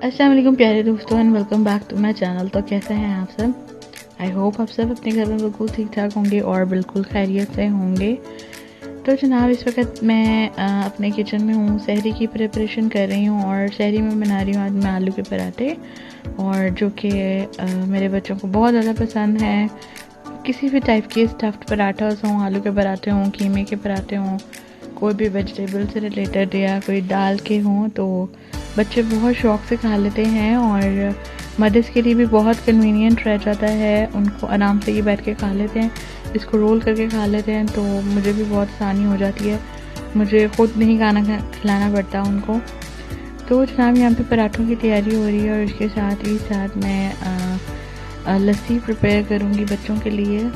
अस्सलाम वालेकुम प्यारे दोस्तों and welcome back to my channel. तो कैसे हैं आप सब? आई होप आप सब अपने घर में बिल्कुल ठीक ठाक होंगे और बिल्कुल खैरियत से होंगे। तो जनाब इस वक्त मैं अपने किचन में हूँ, सहरी की प्रिपरेशन कर रही हूँ और सहरी में बना रही हूँ आज मैं आलू के पराठे, और जो कि मेरे बच्चों को बहुत ज़्यादा पसंद है। किसी भी टाइप के स्टफ्ड पराठास हों, आलू के पराठे हों, कीमे के पराठे हों, कोई भी वेजिटेबल से रिलेटेड या कोई दाल के हों, तो बच्चे बहुत शौक़ से खा लेते हैं और मदर्स के लिए भी बहुत कन्वीनियंट रह जाता है। उनको आराम से ये बैठ के खा लेते हैं, इसको रोल करके खा लेते हैं, तो मुझे भी बहुत आसानी हो जाती है, मुझे ख़ुद नहीं खाना खिलाना पड़ता उनको। तो जनाब यहाँ पे पराठों की तैयारी हो रही है और इसके साथ ही साथ मैं लस्सी प्रिपेयर करूँगी बच्चों के लिए।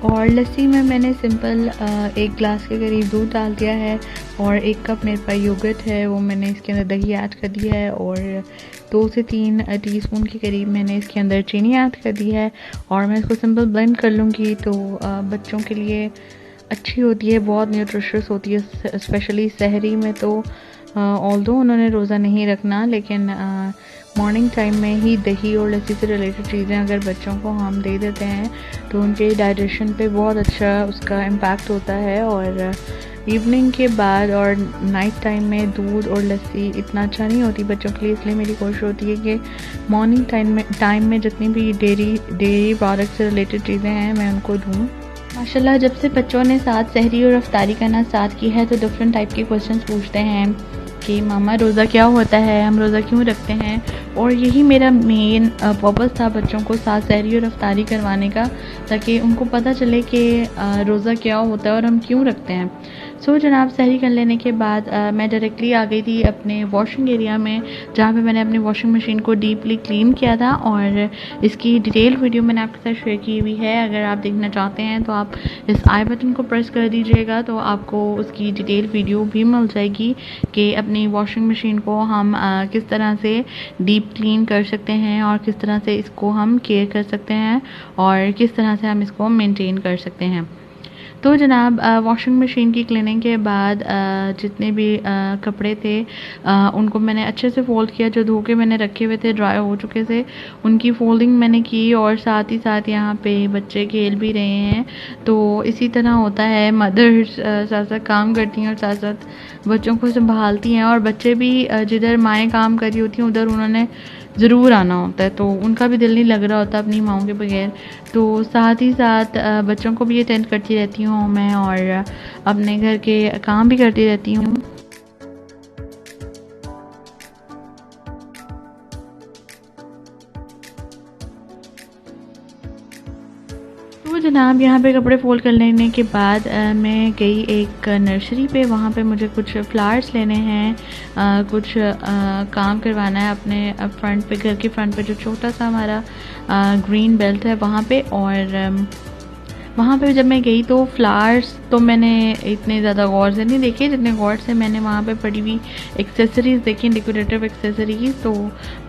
और लस्सी में मैंने सिंपल 1 गिलास के करीब दूध डाल दिया है और 1 कप मेरे पास योगर्ट है, वो मैंने इसके अंदर दही ऐड कर दी है और 2 से 3 टीस्पून के करीब मैंने इसके अंदर चीनी ऐड कर दी है और मैं इसको सिंपल ब्लेंड कर लूँगी। तो बच्चों के लिए अच्छी होती है, बहुत न्यूट्रिशियस होती है, स्पेशली सहरी में। तो ऑल्दो उन्होंने रोज़ा नहीं रखना, लेकिन मॉर्निंग टाइम में ही दही और लस्सी से रिलेटेड चीज़ें अगर बच्चों को हम दे देते हैं तो उनके डाइजेशन पे बहुत अच्छा उसका इम्पैक्ट होता है। और इवनिंग के बाद और नाइट टाइम में दूध और लस्सी इतना अच्छा नहीं होती बच्चों के लिए, इसलिए मेरी कोशिश होती है कि मॉर्निंग टाइम में जितनी भी डेयरी प्रोडक्ट से रिलेटेड चीज़ें हैं मैं उनको दूँ। माशाल्लाह जब से बच्चों ने साथ सहरी और अफ्तारी करना स्टार्ट की है तो डिफरेंट टाइप के क्वेश्चंस पूछते हैं कि मामा रोज़ा क्या होता है, हम रोज़ा क्यों रखते हैं। और यही मेरा मेन पर्पस था बच्चों को साथ सहरी और अफ्तारी करवाने का, ताकि उनको पता चले कि रोज़ा क्या होता है और हम क्यों रखते हैं। सो जनाब सहरी कर लेने के बाद मैं डायरेक्टली आ गई थी अपने वॉशिंग एरिया में, जहाँ पे मैंने अपनी वॉशिंग मशीन को डीपली क्लीन किया था और इसकी डिटेल वीडियो मैंने आपके साथ शेयर की हुई है। अगर आप देखना चाहते हैं तो आप इस आई बटन को प्रेस कर दीजिएगा, तो आपको उसकी डिटेल वीडियो भी मिल जाएगी कि अपनी वॉशिंग मशीन को हम किस तरह से डीप क्लीन कर सकते हैं और किस तरह से इसको हम केयर कर सकते हैं और किस तरह से हम इसको मेंटेन कर सकते हैं। तो जनाब वॉशिंग मशीन की क्लीनिंग के बाद जितने भी कपड़े थे उनको मैंने अच्छे से फ़ोल्ड किया, जो धो के मैंने रखे हुए थे ड्राई हो चुके थे उनकी फ़ोल्डिंग मैंने की और साथ ही साथ यहाँ पे बच्चे खेल भी रहे हैं। तो इसी तरह होता है, मदर्स साथ साथ काम करती हैं और साथ साथ बच्चों को संभालती हैं, और बच्चे भी जिधर माएँ काम कर रही होती हैं उधर उन्होंने ज़रूर आना होता है, तो उनका भी दिल नहीं लग रहा होता अपनी माँओं के बगैर। तो साथ ही साथ बच्चों को भी अटेंड करती रहती हूँ मैं और अपने घर के काम भी करती रहती हूँ। तो जनाब यहाँ पे कपड़े फोल्ड कर लेने के बाद मैं गई एक नर्सरी पे, वहाँ पे मुझे कुछ फ्लावर्स लेने हैं, कुछ काम करवाना है अपने फ्रंट पे, घर के फ्रंट पे जो छोटा सा हमारा ग्रीन बेल्ट है वहाँ पे। और वहाँ पे जब मैं गई तो फ्लावर्स तो मैंने इतने ज़्यादा गौर से नहीं देखे जितने गौर से मैंने वहाँ पे पड़ी हुई एक्सेसरीज़ देखी, डेकोरेटिव एक्सेसरीज़, तो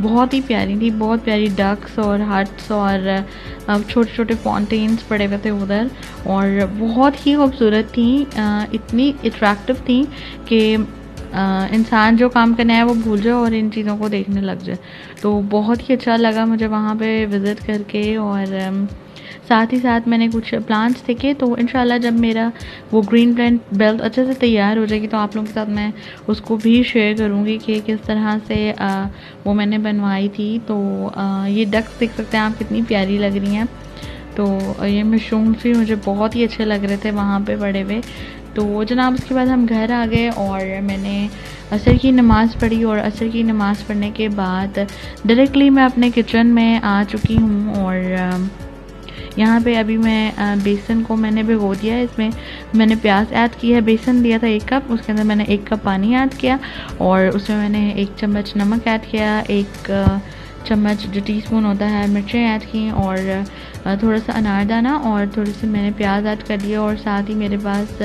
बहुत ही प्यारी थी, बहुत प्यारी डक्स और हट्स और छोटे छोटे फाउंटेन्स पड़े हुए थे उधर और बहुत ही खूबसूरत थी, इतनी अट्रैक्टिव थी कि इंसान जो काम करना है वो भूल जाए और इन चीज़ों को देखने लग जाए। तो बहुत ही अच्छा लगा मुझे वहाँ पे विज़िट करके। और साथ ही साथ मैंने कुछ प्लांट्स देखे, तो इंशाल्लाह जब मेरा वो ग्रीन प्लांट बेल्ट अच्छे से तैयार हो जाएगी तो आप लोगों के साथ मैं उसको भी शेयर करूँगी कि किस तरह से वो मैंने बनवाई थी। तो ये डक्स देख सकते हैं आप कितनी प्यारी लग रही हैं। तो ये मशरूम्स भी मुझे बहुत ही अच्छे लग रहे थे वहाँ पे पड़े हुए। तो जनाब उसके बाद हम घर आ गए और मैंने असर की नमाज़ पढ़ी और असर की नमाज़ पढ़ने के बाद डायरेक्टली मैं अपने किचन में आ चुकी हूँ। और यहाँ पे अभी मैं बेसन को मैंने भिगो दिया है, इसमें मैंने प्याज ऐड किया है, बेसन लिया था 1 कप, उसके अंदर मैंने 1 कप पानी ऐड किया और उसमें मैंने 1 चम्मच नमक ऐड किया, 1 चम्मच जो टीस्पून होता है मिर्चें ऐड की और थोड़ा सा अनारदाना और थोड़ी सी मैंने प्याज ऐड कर दिया और साथ ही मेरे पास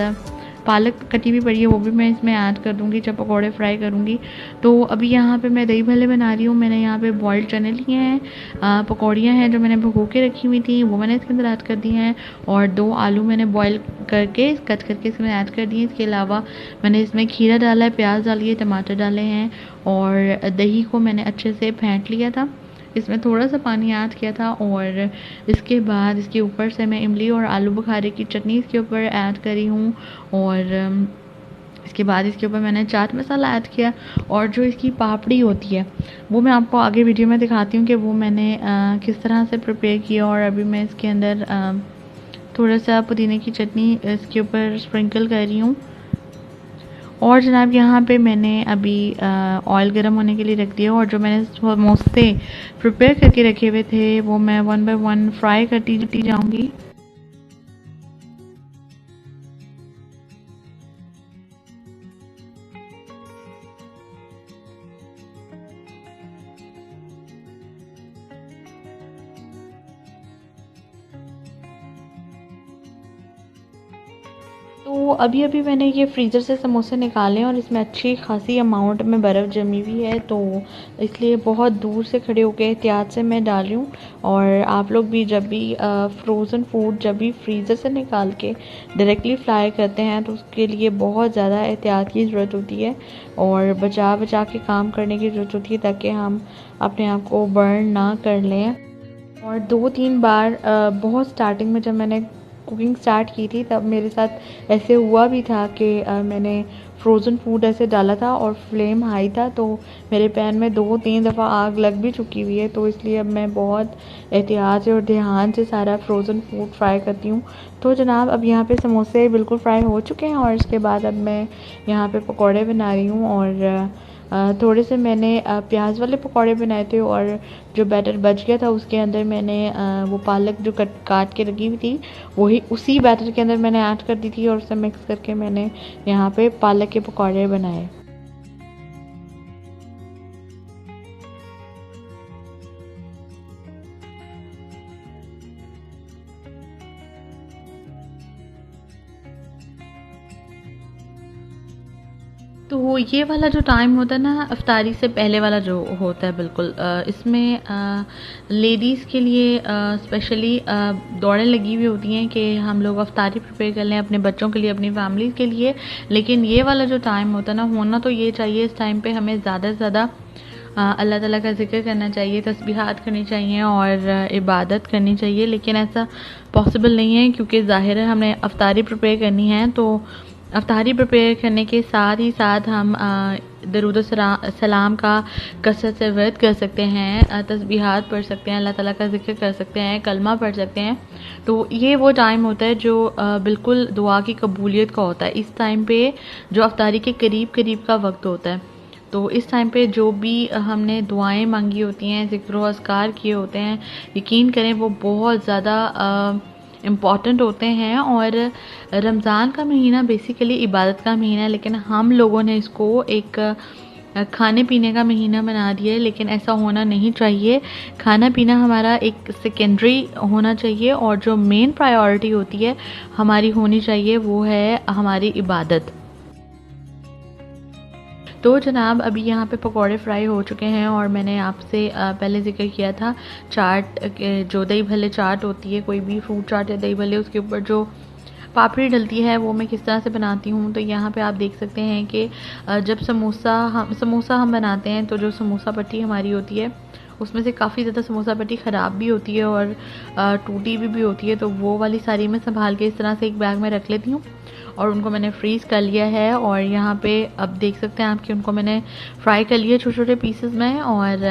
पालक कटी हुई पड़ी है वो भी मैं इसमें ऐड कर दूँगी जब पकौड़े फ्राई करूँगी। तो अभी यहाँ पे मैं दही भल्ले बना रही हूँ। मैंने यहाँ पे बॉइल्ड चने लिए हैं, पकौड़ियाँ हैं जो मैंने भिगो के रखी हुई थी वो मैंने इसके अंदर ऐड कर दी हैं, और 2 आलू मैंने बॉयल करके कट करके इसमें ऐड कर दिए। इसके अलावा मैंने इसमें खीरा डाला है, प्याज डाली है, टमाटर डाले हैं, और दही को मैंने अच्छे से फेंट लिया था। इसमें थोड़ा-सा पानी ऐड किया था, और इसके बाद इसके ऊपर से मैं इमली और आलू बुखारे की चटनी इसके ऊपर ऐड करी हूँ, और इसके बाद इसके ऊपर मैंने चाट मसाला ऐड किया। और जो इसकी पापड़ी होती है वो मैं आपको आगे वीडियो में दिखाती हूँ कि वो मैंने किस तरह से प्रिपेयर किया। और अभी मैं इसके अंदर थोड़ा-सा पुदीने की चटनी इसके ऊपर स्प्रिंकल कर रही हूँ। और जनाब यहाँ पे मैंने अभी ऑयल गर्म होने के लिए रख दिया, और जो मैंने समोसे प्रिपेयर करके रखे हुए थे वो मैं 1 बाय 1 फ्राई करती जाऊँगी। तो अभी-अभी मैंने ये फ्रीज़र से समोसे निकाले और इसमें अच्छी खासी अमाउंट में बर्फ़ जमी हुई है, तो इसलिए बहुत दूर से खड़े होके एहतियात से मैं डाल रही हूँ। और आप लोग भी जब भी फ्रोज़न फूड जब भी फ्रीज़र से निकाल के डायरेक्टली फ्राई करते हैं तो उसके लिए बहुत ज़्यादा एहतियात की ज़रूरत होती है, और बचा के काम करने की ज़रूरत होती है ताकि हम अपने आप को बर्न ना कर लें। और 2-3 बार बहुत स्टार्टिंग में जब मैंने कुकिंग स्टार्ट की थी तब मेरे साथ ऐसे हुआ भी था कि मैंने फ्रोज़न फूड ऐसे डाला था और फ्लेम हाई था, तो मेरे पैन में 2-3 दफ़ा आग लग भी चुकी हुई है। तो इसलिए अब मैं बहुत एहतियात से और ध्यान से सारा फ्रोज़न फूड फ्राई करती हूँ। तो जनाब अब यहाँ पे समोसे बिल्कुल फ्राई हो चुके हैं, और इसके बाद अब मैं यहाँ पे पकौड़े बना रही हूँ। और थोड़े से मैंने प्याज वाले पकौड़े बनाए थे, और जो बैटर बच गया था उसके अंदर मैंने वो पालक जो काट के रखी हुई थी वही उसी बैटर के अंदर मैंने ऐड कर दी थी, और उसे मिक्स करके मैंने यहाँ पे पालक के पकौड़े बनाए। तो ये वाला जो टाइम होता है ना इफ्तारी से पहले वाला जो होता है बिल्कुल, इसमें लेडीज़ के लिए स्पेशली दौड़ें लगी हुई होती हैं कि हम लोग इफ्तारी प्रिपेयर कर लें अपने बच्चों के लिए, अपनी फैमिली के लिए। लेकिन ये वाला जो टाइम होता है ना, होना तो ये चाहिए इस टाइम पे हमें ज़्यादा से ज़्यादा अल्लाह ताला का ज़िक्र करना चाहिए, तस्बीहात करनी चाहिए और इबादत करनी चाहिए। लेकिन ऐसा पॉसिबल नहीं है क्योंकि ज़ाहिर है हमने इफ्तारी प्रिपेयर करनी है, तो अफ्तारी प्रिपेयर करने के साथ ही साथ हम दरूद सलाम का कसरत से वर्द कर सकते हैं, तस्बीहात पढ़ सकते हैं, अल्लाह ताला का ज़िक्र कर सकते हैं, कलमा पढ़ सकते हैं। तो ये वो टाइम होता है जो बिल्कुल दुआ की कबूलियत का होता है। इस टाइम पे जो अफ्तारी के करीब करीब का वक्त होता है, तो इस टाइम पे जो भी हमने दुआएं मांगी होती हैं, ज़िक्र व अस्कार किए होते हैं, यकीन करें वो बहुत ज़्यादा इम्पॉर्टेंट होते हैं। और रमज़ान का महीना बेसिकली इबादत का महीना है, लेकिन हम लोगों ने इसको एक खाने पीने का महीना बना दिया है। लेकिन ऐसा होना नहीं चाहिए। खाना पीना हमारा एक सेकेंडरी होना चाहिए, और जो मेन प्रायोरिटी होती है हमारी होनी चाहिए वो है हमारी इबादत। तो जनाब अभी यहाँ पे पकौड़े फ्राई हो चुके हैं, और मैंने आपसे पहले ज़िक्र किया था चाट जो दही भल्ले चाट होती है, कोई भी फ्रूट चाट या दही भल्ले, उसके ऊपर जो पापड़ी डलती है वो मैं किस तरह से बनाती हूँ। तो यहाँ पे आप देख सकते हैं कि जब समोसा हम बनाते हैं तो जो समोसा पट्टी हमारी होती है उसमें से काफ़ी ज़्यादा समोसा पट्टी ख़राब भी होती है और टूटी भी होती है। तो वो वाली सारी मैं संभाल के इस तरह से एक बैग में रख लेती हूँ, और उनको मैंने फ्रीज़ कर लिया है। और यहाँ पे अब देख सकते हैं आप कि उनको मैंने फ्राई कर लिया छोटे छोटे पीसेस में। और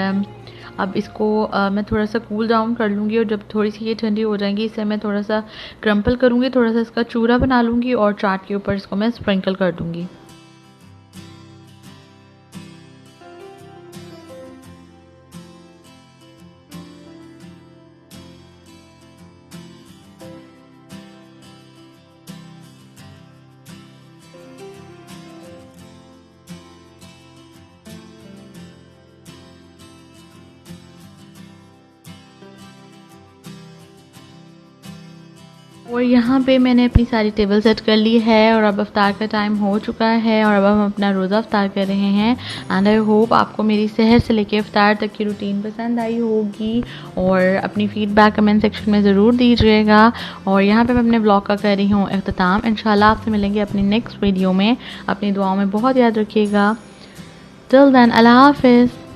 अब इसको मैं थोड़ा सा कूल डाउन कर लूँगी, और जब थोड़ी सी ये ठंडी हो जाएंगी इसे मैं थोड़ा सा क्रम्पल करूँगी, थोड़ा सा इसका चूरा बना लूँगी, और चाट के ऊपर इसको मैं स्प्रिंकल कर दूँगी। और यहाँ पे मैंने अपनी सारी टेबल सेट कर ली है और अब अफ्तार का टाइम हो चुका है और अब हम अपना रोज़ा अफ्तार कर रहे हैं। एंड आई होप आपको मेरी सहर से लेके अफ्तार तक की रूटीन पसंद आई होगी और अपनी फ़ीडबैक कमेंट सेक्शन में ज़रूर दीजिएगा। और यहाँ पे मैं अपने ब्लॉग का कर रही हूँ इख्तिताम। इंशाल्लाह आपसे मिलेंगे अपनी नेक्स्ट वीडियो में। अपनी दुआओं में बहुत याद रखिएगा। टिल देन, अल्लाह हाफ़िज़।